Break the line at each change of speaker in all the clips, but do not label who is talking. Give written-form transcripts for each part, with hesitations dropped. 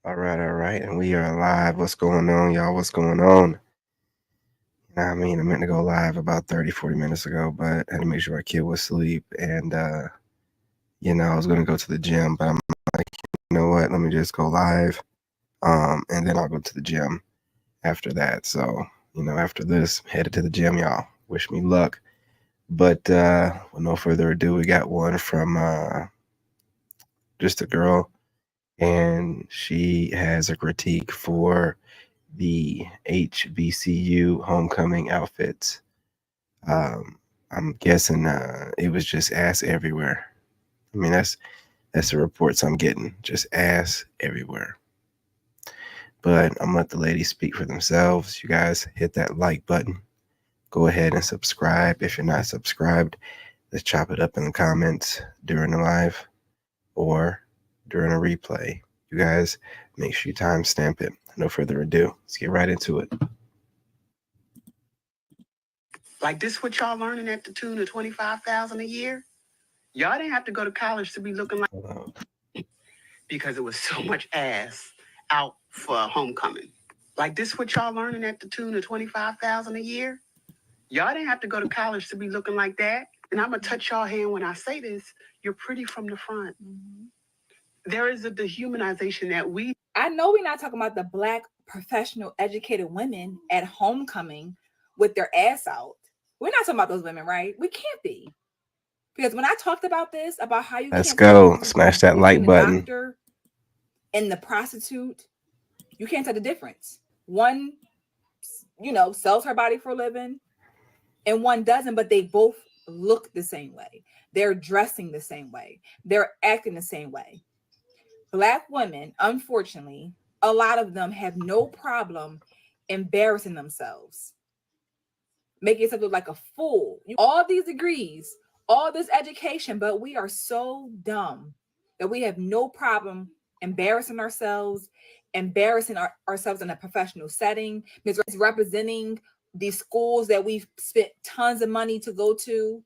All right, and we are live. What's going on, y'all? What's going on? I meant to go live about 30, 40 minutes ago, but I had to make sure my kid was asleep. And, I was going to go to the gym, but I'm like, you know what? Let me just go live. And then I'll go to the gym after that. So, after this, headed to the gym, y'all. Wish me luck. But with no further ado, we got one from just a girl, and she has a critique for the HBCU homecoming outfits. Um, I'm guessing it was just ass everywhere. I mean, that's the reports I'm getting, just ass everywhere. But I'm gonna let the ladies speak for themselves. You guys hit that like button. Go ahead and subscribe if you're not subscribed. Let's chop it up in the comments during the live or during a replay. You guys make sure you timestamp it. No further ado, let's get right into it.
Like this what y'all learning at the tune of 25,000 a year? Y'all didn't have to go to college to be looking like because it was so much ass out for homecoming. Like this what y'all learning at the tune of 25,000 a year? Y'all didn't have to go to college to be looking like that. And I'm gonna touch y'all hand when I say this. You're pretty from the front. There is a dehumanization that
I know we're not talking about the Black professional educated women at homecoming with their ass out. We're not talking about those women, right? We can't be. Because when I talked about this, about how you
Let's
can't tell the
go.
difference
Smash that
between
like
the
button.
doctor and the prostitute, you can't tell the difference. One, sells her body for a living and one doesn't, but they both look the same way. They're dressing the same way. They're acting the same way. Black women, unfortunately, a lot of them have no problem embarrassing themselves, making yourself look like a fool. All these degrees, all this education, but we are so dumb that we have no problem embarrassing ourselves, ourselves in a professional setting, misrepresenting these schools that we've spent tons of money to go to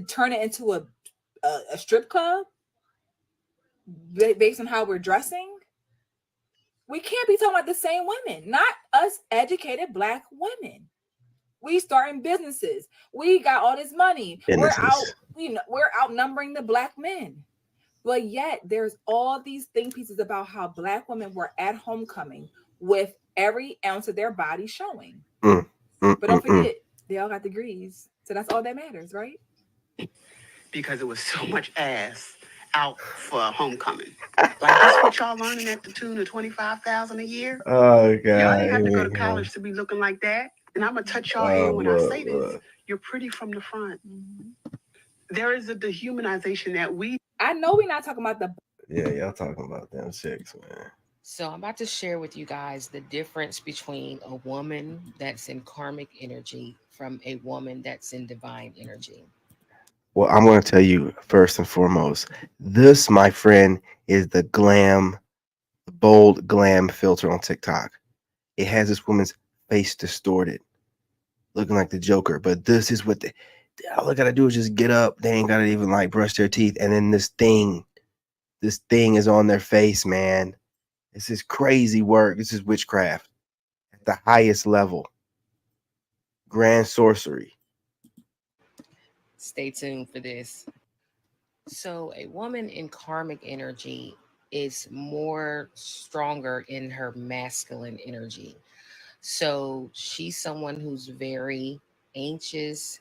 turn it into a strip club based on how we're dressing. We can't be talking about the same women, not us educated Black women. We starting businesses. We got all this money.
Businesses.
We're outnumbering the Black men. But yet there's all these think pieces about how Black women were at homecoming with every ounce of their body showing. But don't forget, they all got degrees. So that's all that matters, right?
because it was so much ass out for homecoming. Like this what y'all learning at the tune of 25,000 a year?
Oh God!
Y'all didn't have to go to college to be looking like that. And I'm gonna touch y'all hand when I say this. You're pretty from the front. There is a dehumanization that
I know we're not talking about the
Yeah, y'all talking about them chicks, man.
So I'm about to share with you guys the difference between a woman that's in karmic energy from a woman that's in divine energy.
Well, I'm going to tell you first and foremost, this, my friend, is the bold glam filter on TikTok. It has this woman's face distorted, looking like the Joker. But this is what all they got to do is just get up. They ain't got to even like brush their teeth. And then this thing is on their face, man. This is crazy work. This is witchcraft at the highest level. Grand sorcery.
Stay tuned for this. So, a woman in karmic energy is more stronger in her masculine energy. So, she's someone who's very anxious,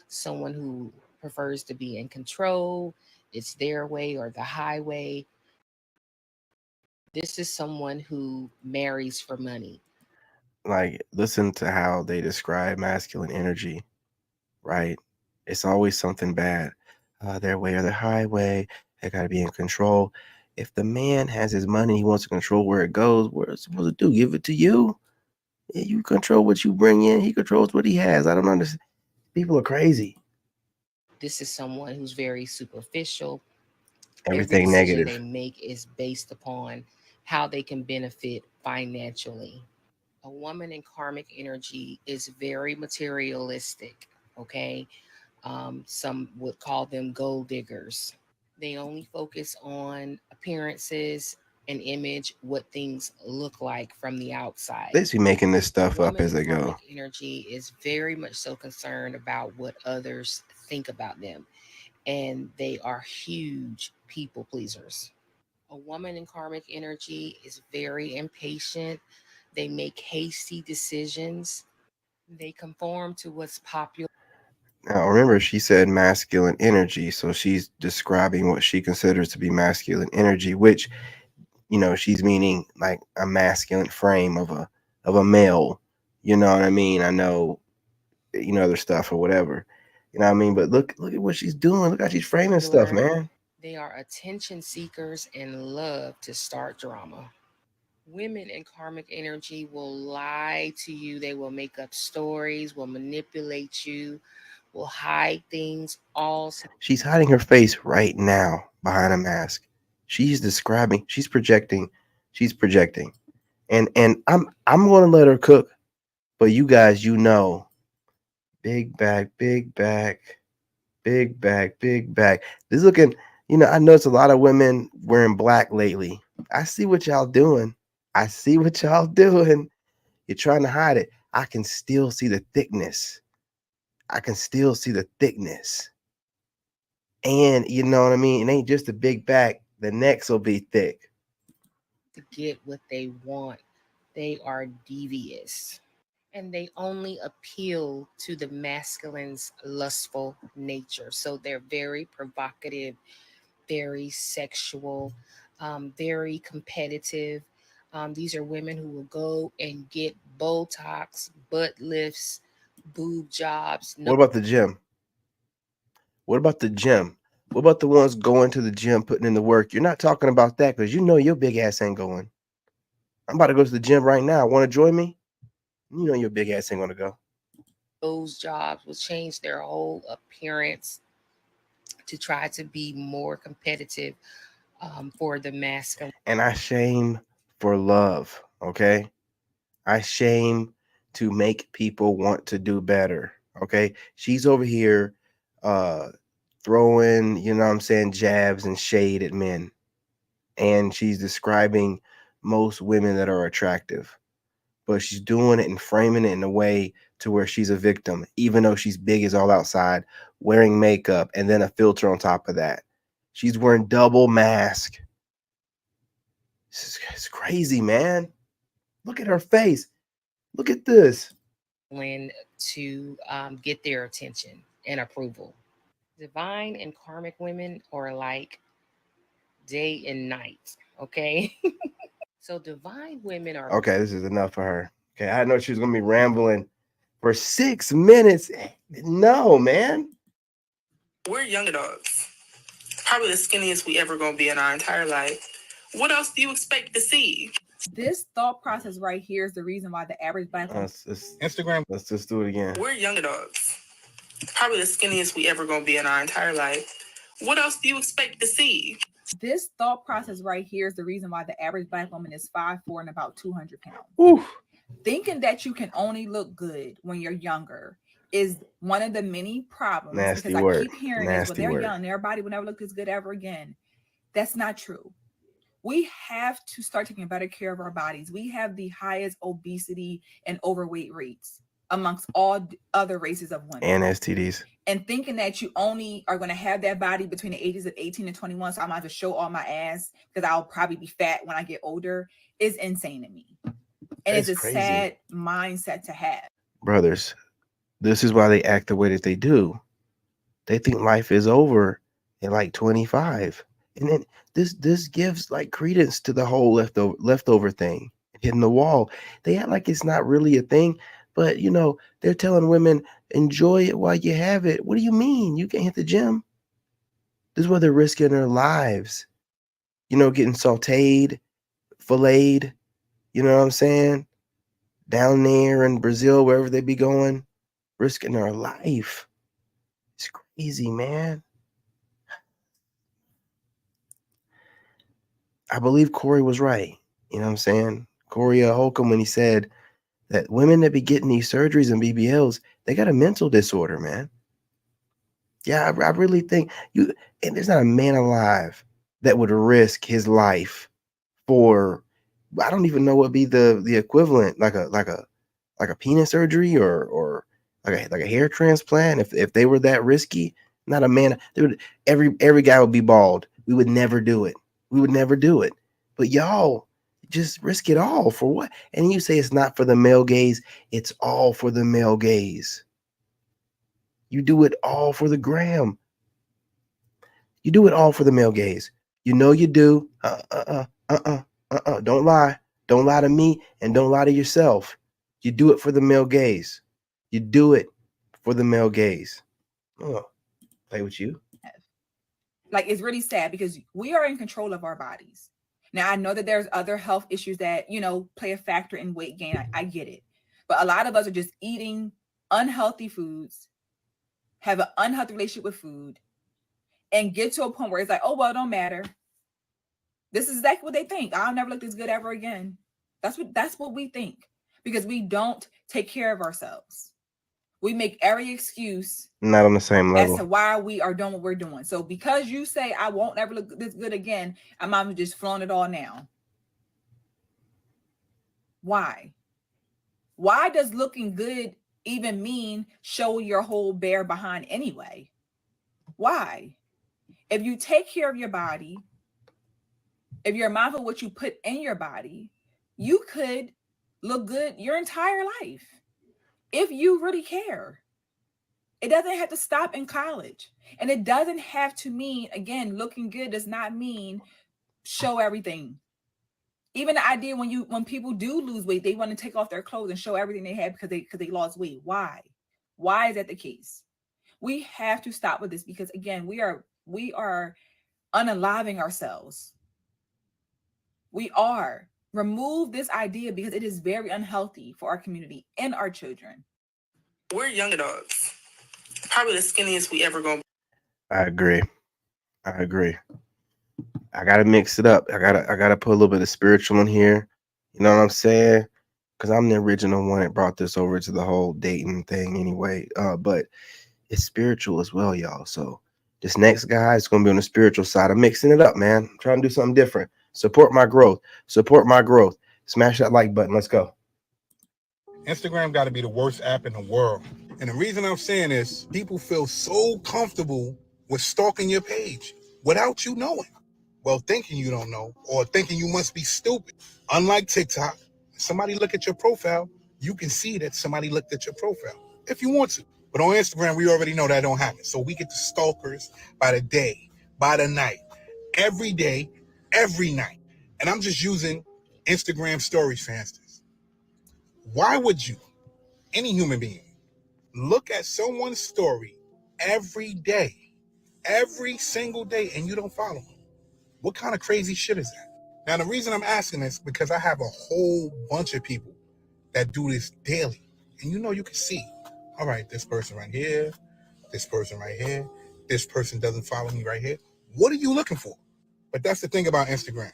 someone who prefers to be in control. It's their way or the highway. This is someone who marries for money.
Like, listen to how they describe masculine energy, right? It's always something bad. Their way or the highway. They got to be in control. If the man has his money, he wants to control where it goes. What is supposed to do? Give it to you? Yeah, you control what you bring in. He controls what he has. I don't understand. People are crazy.
This is someone who's very superficial. Every
Everything
decision
negative.
they make is based upon how they can benefit financially. A woman in karmic energy is very materialistic, okay? Some would call them gold diggers. They only focus on appearances an image what things look like from the outside.
They be making this
A
stuff up
woman
as
in
they go.
karmic energy is very much so concerned about what others think about them, and they are huge people pleasers. A woman in karmic energy is very impatient. They make hasty decisions. They conform to what's popular.
Now, remember, she said masculine energy, so she's describing what she considers to be masculine energy, which, you know, she's meaning like a masculine frame of a male. You know what I mean? I know, you know, other stuff or whatever. You know what I mean? But look at what she's doing. Look how she's framing stuff, man.
They are attention seekers and love to start drama. Women in karmic energy will lie to you. They will make up stories, will manipulate you, will hide things.
She's hiding her face right now behind a mask. She's describing, she's projecting. And I'm gonna let her cook, but you guys, you know, big back, big back, big back, big back. This looking, you know, I noticed a lot of women wearing black lately. I see what y'all doing. You're trying to hide it. I can still see the thickness. And you know what I mean? It ain't just a big back. The necks will be thick.
To get what they want. They are devious. And they only appeal to the masculine's lustful nature. So they're very provocative, very sexual, very competitive. These are women who will go and get Botox, butt lifts, boob jobs.
What about the gym? What about the ones going to the gym, putting in the work? You're not talking about that because you know your big ass ain't going. I'm about to go to the gym right now. Want to join me? You know your big ass ain't going to go.
Those jobs will change their whole appearance to try to be more competitive for the masculine.
And I shame for love, okay? I shame to make people want to do better, okay? She's over here throwing, you know what I'm saying, jabs and shade at men. And she's describing most women that are attractive. But she's doing it and framing it in a way to where she's a victim, even though she's big as all outside, wearing makeup and then a filter on top of that. She's wearing double mask. It's crazy, man. Look at her face. Look at this.
To get their attention and approval. Divine and karmic women are like day and night, okay? So divine women are...
Okay, this is enough for her. Okay, I know she was going to be rambling for 6 minutes. No, man.
We're young adults. Probably the skinniest we ever going to be in our entire life. What else do you expect to see?
This thought process right here is the reason why the average black woman...
Instagram. Let's just do it again.
We're young adults. Probably the skinniest we ever going to be in our entire life. What else do you expect to see?
This thought process right here is the reason why the average black woman is 5'4" and about 200 pounds.
Oof.
Thinking that you can only look good when you're younger is one of the many problems.
Nasty
because
word.
I keep hearing this, well, they're young, their body will never look this good ever again. That's not true. We have to start taking better care of our bodies. We have the highest obesity and overweight rates amongst all other races of women.
And STDs.
And thinking that you only are going to have that body between the ages of 18 and 21, so I might have to show all my ass because I'll probably be fat when I get older, is insane to me. And it's a sad mindset to have.
Brothers, this is why they act the way that they do. They think life is over at like 25. And then this gives like credence to the whole leftover thing, hitting the wall. They act like it's not really a thing, but you know, they're telling women, enjoy it while you have it. What do you mean? You can't hit the gym. This is where they're risking their lives. You know, getting sauteed, filleted, you know what I'm saying? Down there in Brazil, wherever they be going, risking their life. It's crazy, man. I believe Corey was right. You know what I'm saying? Corey Holcomb, when he said that women that be getting these surgeries and BBLs, they got a mental disorder, man. Yeah, I really think and there's not a man alive that would risk his life for, I don't even know what be the equivalent, like a penis surgery or like a hair transplant. If they were that risky, not a man, they would, every guy would be bald. We would never do it. We would never do it. But y'all just risk it all for what? And you say it's not for the male gaze. It's all for the male gaze. You do it all for the gram. You do it all for the male gaze. You know you do. Don't lie. Don't lie to me and don't lie to yourself. You do it for the male gaze. You do it for the male gaze. Oh, play with you.
Like, it's really sad because we are in control of our bodies. Now, I know that there's other health issues that, you know, play a factor in weight gain. I get it. But a lot of us are just eating unhealthy foods, have an unhealthy relationship with food, and get to a point where it's like, oh, well, it don't matter. This is exactly what they think. I'll never look this good ever again. That's what we think, because we don't take care of ourselves. We make every excuse
Not on the same level
as to why we are doing what we're doing. So because you say I won't ever look this good again, I'm just flaunt it all now. Why? Why does looking good even mean show your whole bare behind anyway? Why? If you take care of your body, if you're mindful of what you put in your body, you could look good your entire life if you really care. It doesn't have to stop in college. And it doesn't have to mean, again, looking good does not mean show everything. Even the idea when people do lose weight, they want to take off their clothes and show everything they have because they lost weight. Why? Why is that the case? We have to stop with this because, again, we are unaliving ourselves. We are. Remove this idea because it is very unhealthy for our community and our children.
We're young adults. Probably the skinniest we ever gonna be.
I agree. I gotta mix it up. I gotta put a little bit of spiritual in here. You know what I'm saying? Because I'm the original one that brought this over to the whole dating thing anyway. But it's spiritual as well, y'all. So this next guy is gonna be on the spiritual side. I'm mixing it up, man. I'm trying to do something different. Support my growth. Smash that like button. Let's go.
Instagram got to be the worst app in the world. And the reason I'm saying this, people feel so comfortable with stalking your page without you knowing. Well, thinking you don't know or thinking you must be stupid. Unlike TikTok, if somebody look at your profile, you can see that somebody looked at your profile if you want to. But on Instagram, we already know that don't happen. So we get the stalkers by the day, by the night, every day, every night. And I'm just using Instagram stories, for instance. Why would you, any human being, look at someone's story every day, every single day, and you don't follow them? What kind of crazy shit is that? Now, the reason I'm asking this because I have a whole bunch of people that do this daily. And you know, you can see, all right, this person right here, this person right here, this person doesn't follow me right here. What are you looking for? But that's the thing about Instagram.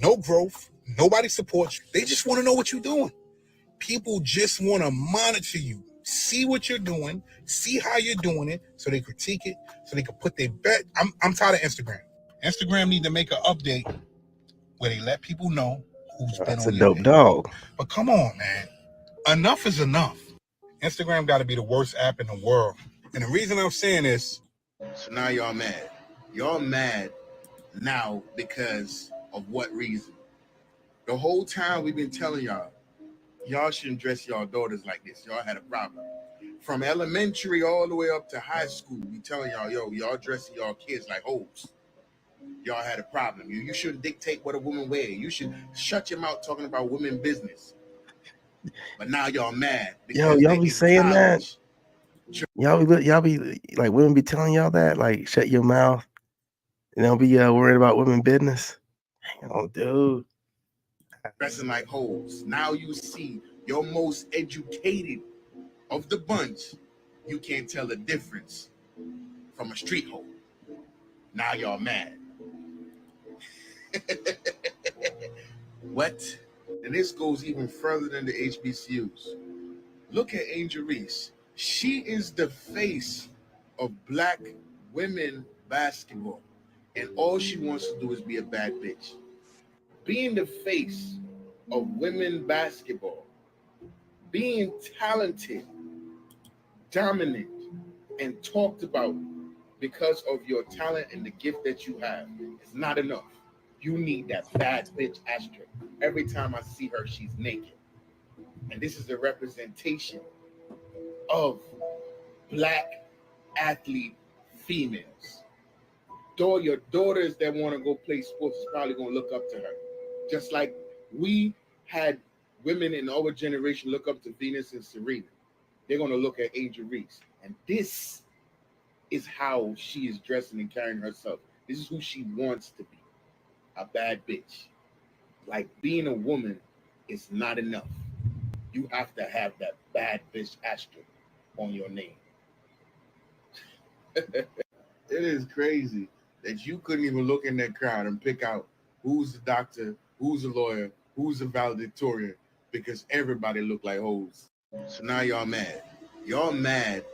No growth, nobody supports you. They just want to know what you're doing. People just want to monitor you, see what you're doing, see how you're doing it, so they critique it, so they can put their bet. I'm tired of Instagram. Instagram need to make an update where they let people know who's been
That's
on
a
your
dope
page.
dog.
But come on, man. Enough is enough. Instagram got to be the worst app in the world. And the reason I'm saying this,
so now y'all mad. Y'all mad now because of what reason? The whole time we've been telling y'all shouldn't dress y'all daughters like this. Y'all had a problem. From elementary all the way up to high school, we telling y'all, yo, y'all dressing y'all kids like hoes. Y'all had a problem. You shouldn't dictate what a woman wear. You should shut your mouth talking about women business. But now y'all mad because
Y'all be saying that. Y'all be like, women be telling y'all that, like, shut your mouth and don't be worried about women business. Hang on, dude.
Dressing like hoes. Now you see your most educated of the bunch. You can't tell the difference from a street hoe. Now y'all mad. What? And this goes even further than the HBCUs. Look at Angel Reese. She is the face of black women basketball. And all she wants to do is be a bad bitch. being the face of women basketball, being talented, dominant, and talked about because of your talent and the gift that you have is not enough. You need that bad bitch asterisk. Every time I see her, she's naked. And this is a representation of Black athlete females. Though your daughters that want to go play sports is probably going to look up to her. Just like we had women in our generation look up to Venus and Serena. They're going to look at Angel Reese. And this is how she is dressing and carrying herself. This is who she wants to be. A bad bitch. Like, being a woman is not enough. You have to have that bad bitch asterisk on your name. It is crazy that you couldn't even look in that crowd and pick out who's the doctor, who's a lawyer, who's a valedictorian, because everybody looked like hoes. So now y'all mad. Y'all mad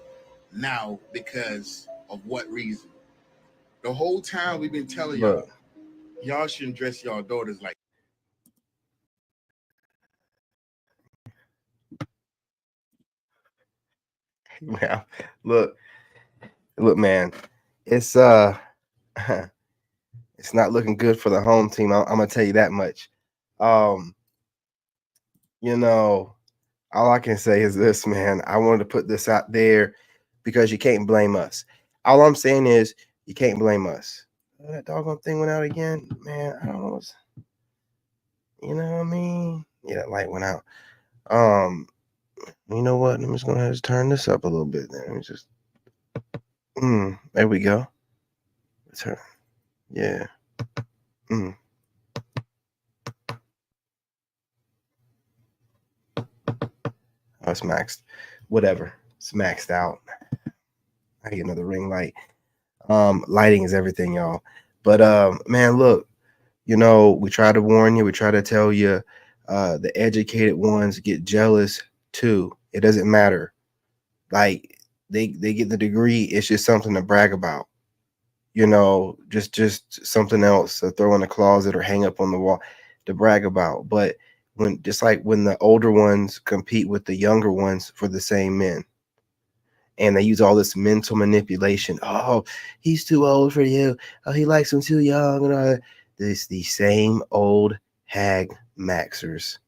now because of what reason? The whole time we've been telling y'all, y'all shouldn't dress y'all daughters like.
Yeah, look, man, it's it's not looking good for the home team. I'm gonna tell you that much. You know, all I can say is this, man. I wanted to put this out there because you can't blame us. All I'm saying is you can't blame us. Oh, that doggone thing went out again, man. I don't know. You know what I mean? Yeah, that light went out. You know what? I'm just gonna turn this up a little bit. Then let me just. There we go. Turn. Yeah. Oh, it's maxed. Whatever. It's maxed out. I get another ring light. Lighting is everything, y'all. But man, look, you know, we try to warn you, we try to tell you, the educated ones get jealous too. It doesn't matter. Like they get the degree, it's just something to brag about. You know, just something else to throw in the closet or hang up on the wall to brag about. But when just like when the older ones compete with the younger ones for the same men, and they use all this mental manipulation. Oh, he's too old for you. Oh, he likes him too young. And all that. This the same old hag maxers.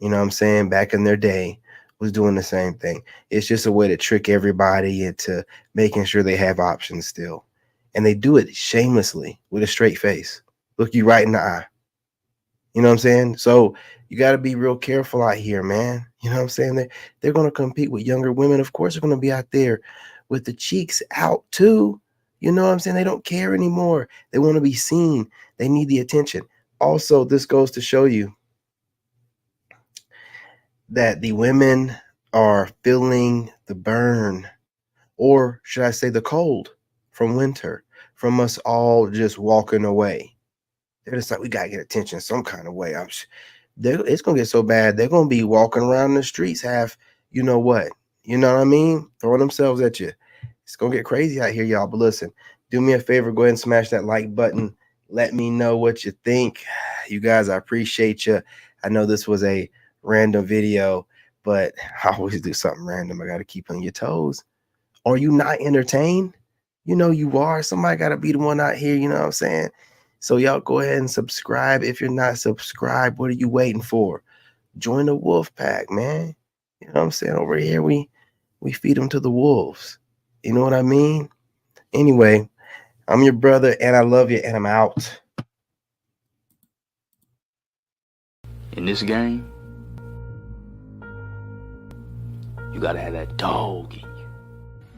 You know what I'm saying? Back in their day was doing the same thing. It's just a way to trick everybody into making sure they have options still. And they do it shamelessly with a straight face. Look you right in the eye. You know what I'm saying? So you got to be real careful out here, man. You know what I'm saying? They're going to compete with younger women. Of course, they're going to be out there with the cheeks out too. You know what I'm saying? They don't care anymore. They want to be seen. They need the attention. Also, this goes to show you that the women are feeling the burn, or should I say the cold from winter, from us all just walking away. They're just like, we got to get attention some kind of way. It's going to get so bad. They're going to be walking around the streets half, you know what? You know what I mean? Throwing themselves at you. It's going to get crazy out here, y'all. But listen, do me a favor. Go ahead and smash that like button. Let me know what you think. You guys, I appreciate you. I know this was a random video, but I always do something random. I got to keep on your toes. Are you not entertained? You know you are. Somebody got to be the one out here. You know what I'm saying? So y'all go ahead and subscribe. If you're not subscribed, what are you waiting for? Join the wolf pack, man. You know what I'm saying? Over here, we feed them to the wolves. You know what I mean? Anyway, I'm your brother, and I love you, and I'm out.
In this game, you gotta have that dog in you.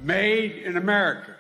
Made in America.